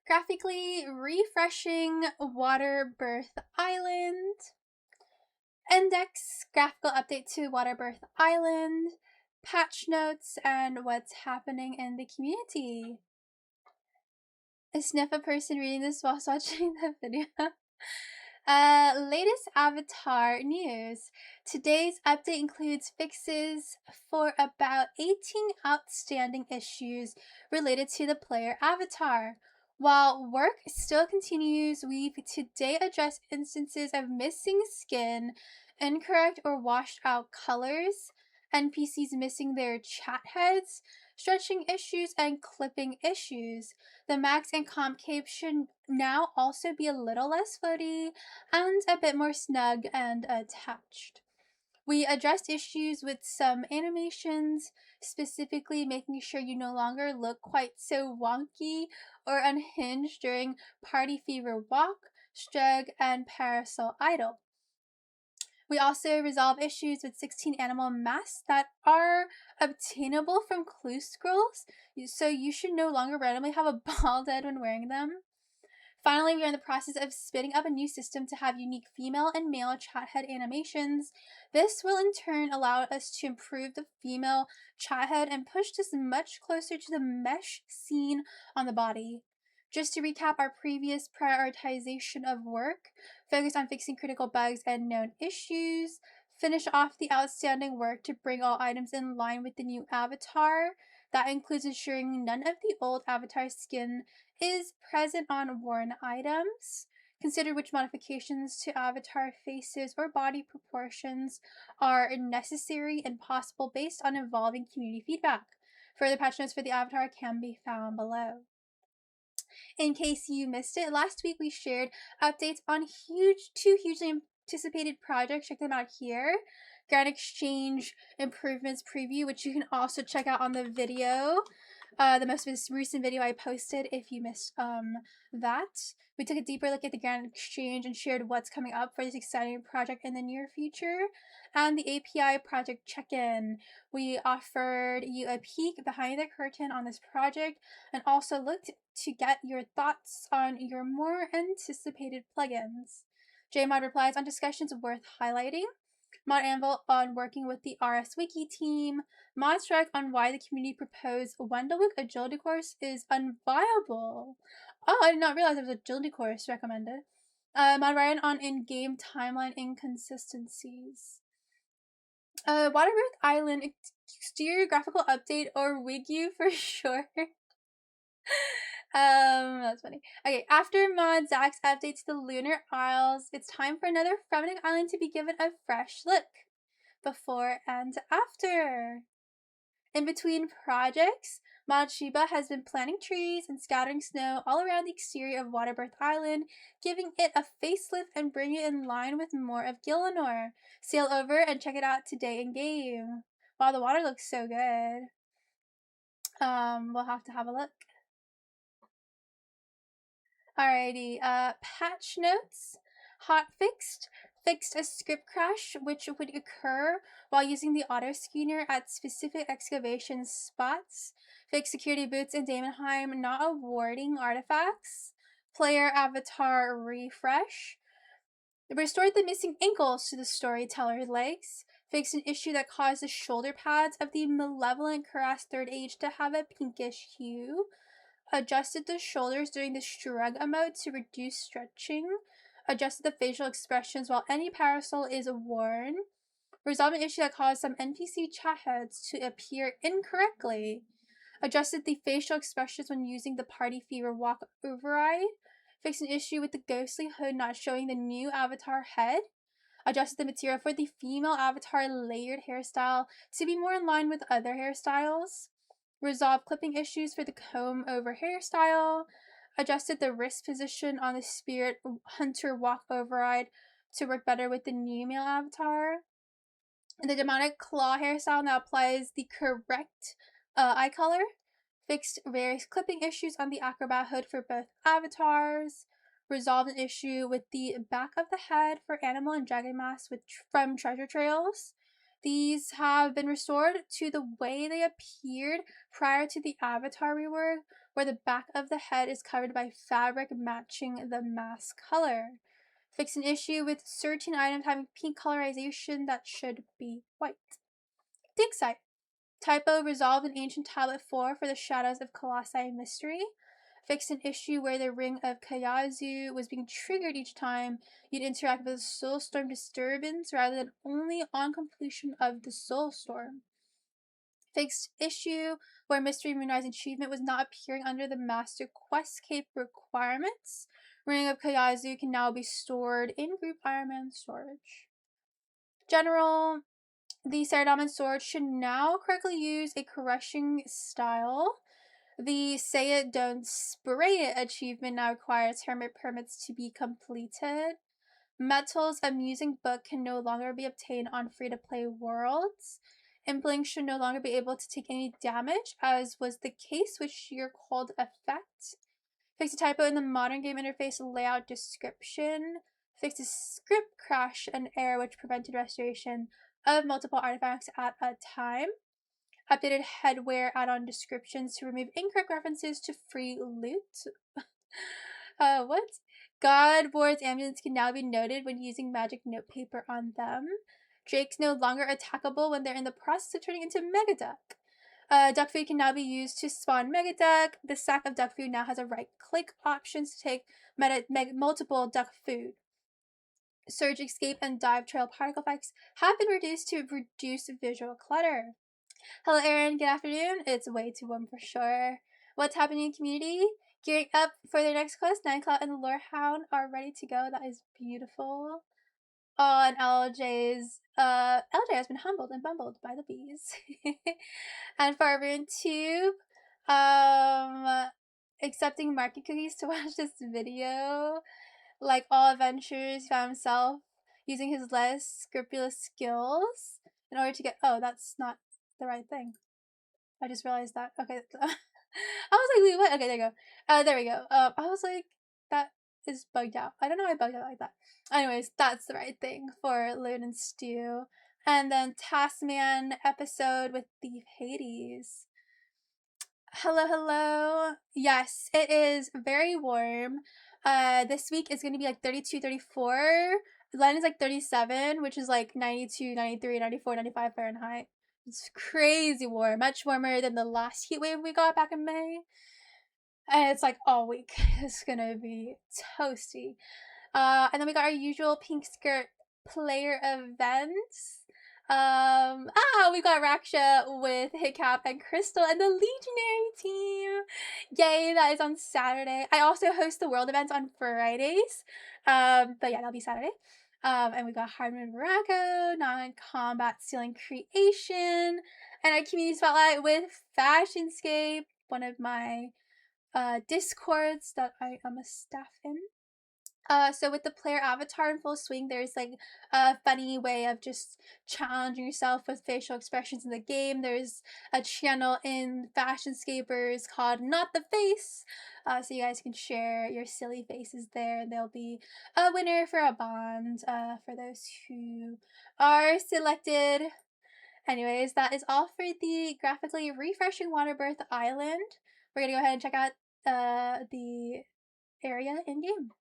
Graphically refreshing Waterbirth Island. Index graphical update to Waterbirth Island. Patch notes and what's happening in the community. I sniff a person reading this whilst watching the video. Latest Avatar news. Today's update includes fixes for about 18 outstanding issues related to the player avatar. While work still continues, we've today addressed instances of missing skin, incorrect or washed out colors, NPCs missing their chat heads, stretching issues, and clipping issues. The max and comp cape should now also be a little less floaty and a bit more snug and attached. We addressed issues with some animations, specifically making sure you no longer look quite so wonky or unhinged during Party Fever Walk, Strug, and Parasol Idol. We also resolve issues with 16 animal masks that are obtainable from clue scrolls, so you should no longer randomly have a bald head when wearing them. Finally, we are in the process of spinning up a new system to have unique female and male chat head animations. This will in turn allow us to improve the female chat head and push this much closer to the mesh seen on the body. Just to recap our previous prioritization of work, focus on fixing critical bugs and known issues, finish off the outstanding work to bring all items in line with the new avatar. That includes ensuring none of the old avatar skin is present on worn items. Consider which modifications to avatar faces or body proportions are necessary and possible based on evolving community feedback. Further patch notes for the avatar can be found below. In case you missed it, last week we shared updates on two hugely anticipated projects. Check them out here. Grand Exchange Improvements Preview, which you can also check out on the video. The most recent video I posted if you missed that. We took a deeper look at the Grand Exchange and shared what's coming up for this exciting project in the near future. And the API project check-in. We offered you a peek behind the curtain on this project and also looked to get your thoughts on your more anticipated plugins. JMod replies on discussions worth highlighting. Mod Anvil on working with the RS Wiki team. Mod Strike on why the community proposed Wendelwick agility course is unviable. Oh, I did not realize there was an agility course recommended. Mod Ryan on in-game timeline inconsistencies. Waterbirth Island exterior graphical update or Wiggy for sure. That's funny. Okay, after Mod Zach's update to the Lunar Isles, it's time for another feminine island to be given a fresh look. Before and after. In between projects, Mod Shiba has been planting trees and scattering snow all around the exterior of Waterbirth Island, giving it a facelift and bringing it in line with more of Gillinor. Sail over and check it out today in game. Wow, the water looks so good. We'll have to have a look. Alrighty, patch notes. Hotfixed fixed a script crash which would occur while using the auto screener at specific excavation spots. Fixed security boots in Daemonheim not awarding artifacts. Player avatar refresh. Restored the missing ankles to the storyteller's legs. Fixed an issue that caused the shoulder pads of the malevolent Karas Third Age to have a pinkish hue. Adjusted the shoulders during the shrug emote to reduce stretching. Adjusted the facial expressions while any parasol is worn. Resolved an issue that caused some NPC chat heads to appear incorrectly. Adjusted the facial expressions when using the Party Fever Walk override. Fixed an issue with the ghostly hood not showing the new avatar head. Adjusted the material for the female avatar layered hairstyle to be more in line with other hairstyles. Resolved clipping issues for the comb over hairstyle. Adjusted the wrist position on the Spirit Hunter Walk override to work better with the new male avatar. And the Demonic Claw hairstyle now applies the correct eye color. Fixed various clipping issues on the Acrobat hood for both avatars. Resolved an issue with the back of the head for Animal and Dragon Mask from Treasure Trails. These have been restored to the way they appeared prior to the avatar rework, where the back of the head is covered by fabric matching the mask color. Fix an issue with certain items having pink colorization that should be white. Dig site. Typo resolved in Ancient Tablet 4 for the Shadows of Colossi mystery. Fixed an issue where the Ring of Kayazu was being triggered each time you'd interact with a Soulstorm disturbance rather than only on completion of the Soulstorm. Fixed issue where Mystery Moonrise achievement was not appearing under the Master Quest Cape requirements. Ring of Kayazu can now be stored in Group Iron Man storage. General, the Saradomin sword should now correctly use a crushing style. The Say It Don't Spray It achievement now requires hermit permits to be completed. Metal's amusing book can no longer be obtained on free-to-play worlds. And Blink should no longer be able to take any damage, as was the case with Sheer Cold Effect. Fix a typo in the modern game interface layout description. Fix a script crash and error which prevented restoration of multiple artifacts at a time. Updated headwear add-on descriptions to remove incorrect references to free loot. What? Godboard's amulets can now be noted when using magic notepaper on them. Drakes no longer attackable when they're in the process of turning into Megaduck. Duck food can now be used to spawn Megaduck. The sack of duck food now has a right-click options to take multiple duck food. Surge, escape, and dive trail particle effects have been reduced to reduce visual clutter. Hello, Erin. Good afternoon. It's way too warm for sure. What's happening in community? Gearing up for their next quest. Nineclaw and the Lorehound are ready to go. That is beautiful. Oh, and LJ has been humbled and bumbled by the bees. And for our RuneTube, accepting market cookies to watch this video. Like all adventures, he found himself using his less scrupulous skills in order to get. Oh, that's not the right thing. I just realized that. Okay. I was like, wait, what? Okay, there you go. There we go. I was like, that is bugged out. I don't know why I bugged out like that. Anyways, that's the right thing for Loon and Stew. And then Taskman episode with Thief Hades. Hello, hello. Yes, it is very warm. This week is going to be like 32, 34. London's like 37, which is like 92, 93, 94, 95 Fahrenheit. It's crazy warm. Much warmer than the last heat wave we got back in May. And it's like all week. It's going to be toasty. And then we got our usual pink skirt player events. We got Raksha with Hiccup and Crystal and the Legionary team. Yay, that is on Saturday. I also host the world events on Fridays. But yeah, that'll be Saturday. And we got Hardman Veraco, non-combat stealing creation, and our community spotlight with Fashionscape, one of my discords that I am a staff in. So with the player avatar in full swing, there's like a funny way of just challenging yourself with facial expressions in the game. There's a channel in Fashionscapers called Not the Face, so you guys can share your silly faces there, and there'll be a winner for a bond for those who are selected. Anyways, that is all for the graphically refreshing Waterbirth Island. We're gonna go ahead and check out the area in game.